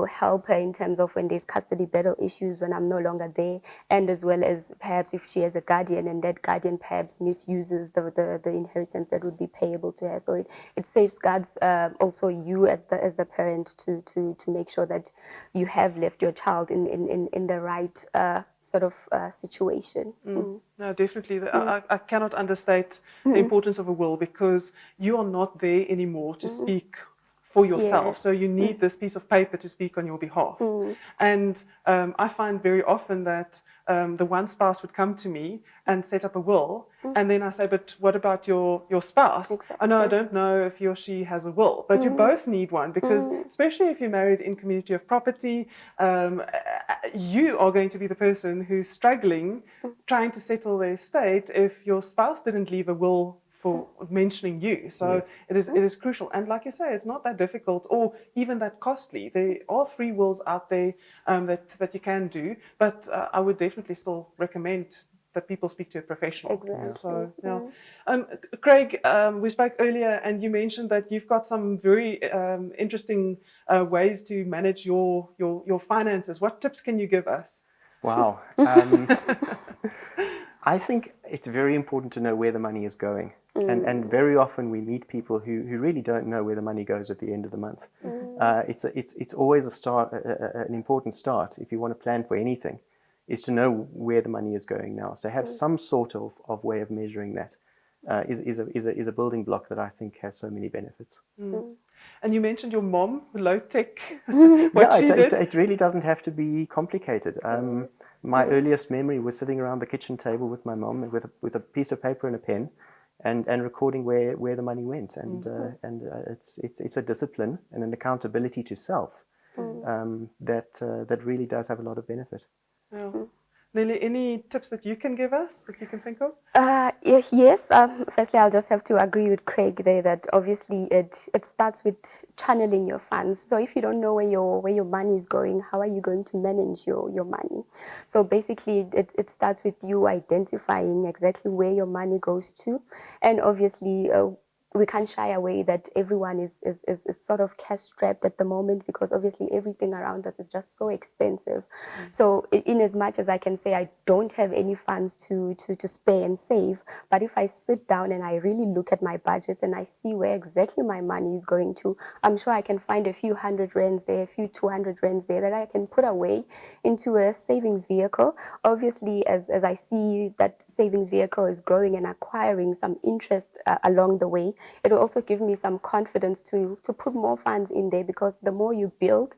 help her in terms of when there's custody battle issues when I'm no longer there, and as well as perhaps if she has a guardian and that guardian perhaps misuses the inheritance that would be payable to her. So it safeguards also you as the parent to make sure that you have left your child in the right sort of situation. No, definitely. I cannot understate the importance of a will, because you are not there anymore to speak for yourself. Yes. So you need this piece of paper to speak on your behalf. And I find very often that the one spouse would come to me and set up a will, and then I say, but what about your spouse? Exactly. Oh, no, I don't know if he or she has a will, but you both need one, because especially if you're married in community of property, you are going to be the person who's struggling trying to settle their estate if your spouse didn't leave a will for mentioning you. So Yes. it is crucial. And like you say, it's not that difficult or even that costly. There are free wills out there that you can do, but I would definitely still recommend that people speak to a professional. Exactly. So, yeah. Craig, we spoke earlier and you mentioned that you've got some very interesting ways to manage your finances. What tips can you give us? Wow. I think it's very important to know where the money is going. And very often we meet people who really don't know where the money goes at the end of the month. It's always an important start if you want to plan for anything, is to know where the money is going now. So have some sort of way of measuring that is a building block that I think has so many benefits. And you mentioned your mom, low tech. It really doesn't have to be complicated. My earliest memory was sitting around the kitchen table with my mom with a piece of paper and a pen, and recording where the money went. And it's a discipline and an accountability to self that really does have a lot of benefit. Yeah. Lily, any tips that you can give us that you can think of? Yes. Firstly, I'll just have to agree with Craig there that obviously it starts with channeling your funds. So if you don't know where your money is going, how are you going to manage your money? So basically, it starts with you identifying exactly where your money goes to, and obviously. We can't shy away that everyone is sort of cash strapped at the moment, because obviously everything around us is just so expensive. So in as much as I can say I don't have any funds to spare and save, but if I sit down and I really look at my budget and I see where exactly my money is going to, I'm sure I can find a few 100 rands there, a few 200 rands there that I can put away into a savings vehicle. Obviously, as I see that savings vehicle is growing and acquiring some interest along the way, it will also give me some confidence to put more funds in there, because the more you build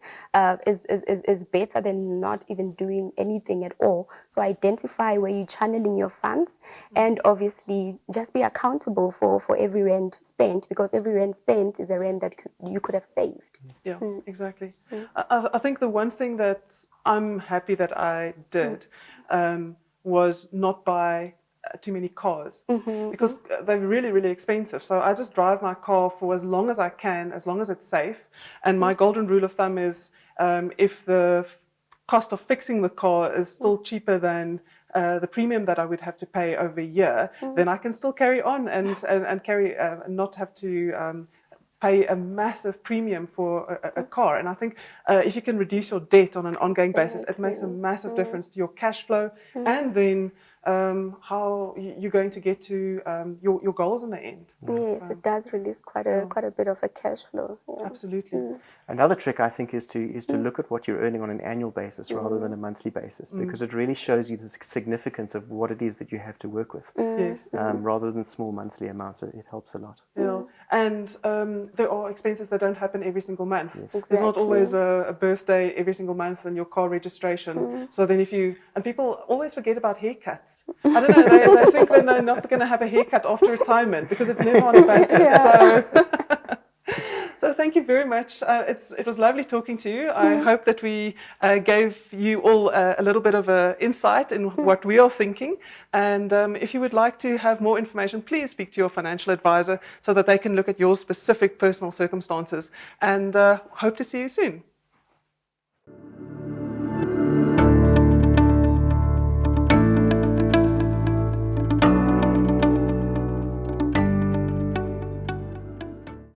is better than not even doing anything at all. So identify where you're channeling your funds, and obviously just be accountable for every rand spent, because every rand spent is a rand that you could have saved. Yeah, exactly. I think the one thing that I'm happy that I did was not buy too many cars, because they're really, really expensive. So I just drive my car for as long as I can, as long as it's safe. And my golden rule of thumb is if the cost of fixing the car is still cheaper than the premium that I would have to pay over a year, then I can still carry on and carry not have to pay a massive premium for a car. And I think if you can reduce your debt on an ongoing basis, it makes a massive difference to your cash flow, and then how you're going to get to your goals in the end. Yes, So, it does release quite a bit of a cash flow. Yeah. Absolutely. Another trick, I think, is to look at what you're earning on an annual basis rather than a monthly basis, because it really shows you the significance of what it is that you have to work with, Yes. rather than small monthly amounts. It helps a lot. Yeah. And there are expenses that don't happen every single month. Yes. There's not always a birthday every single month and your car registration. So then and people always forget about haircuts. I don't know, they think that they're not going to have a haircut after retirement because it's never on a budget. So thank you very much. It was lovely talking to you. I hope that we gave you all a little bit of an insight in what we are thinking. And if you would like to have more information, please speak to your financial advisor so that they can look at your specific personal circumstances. And hope to see you soon.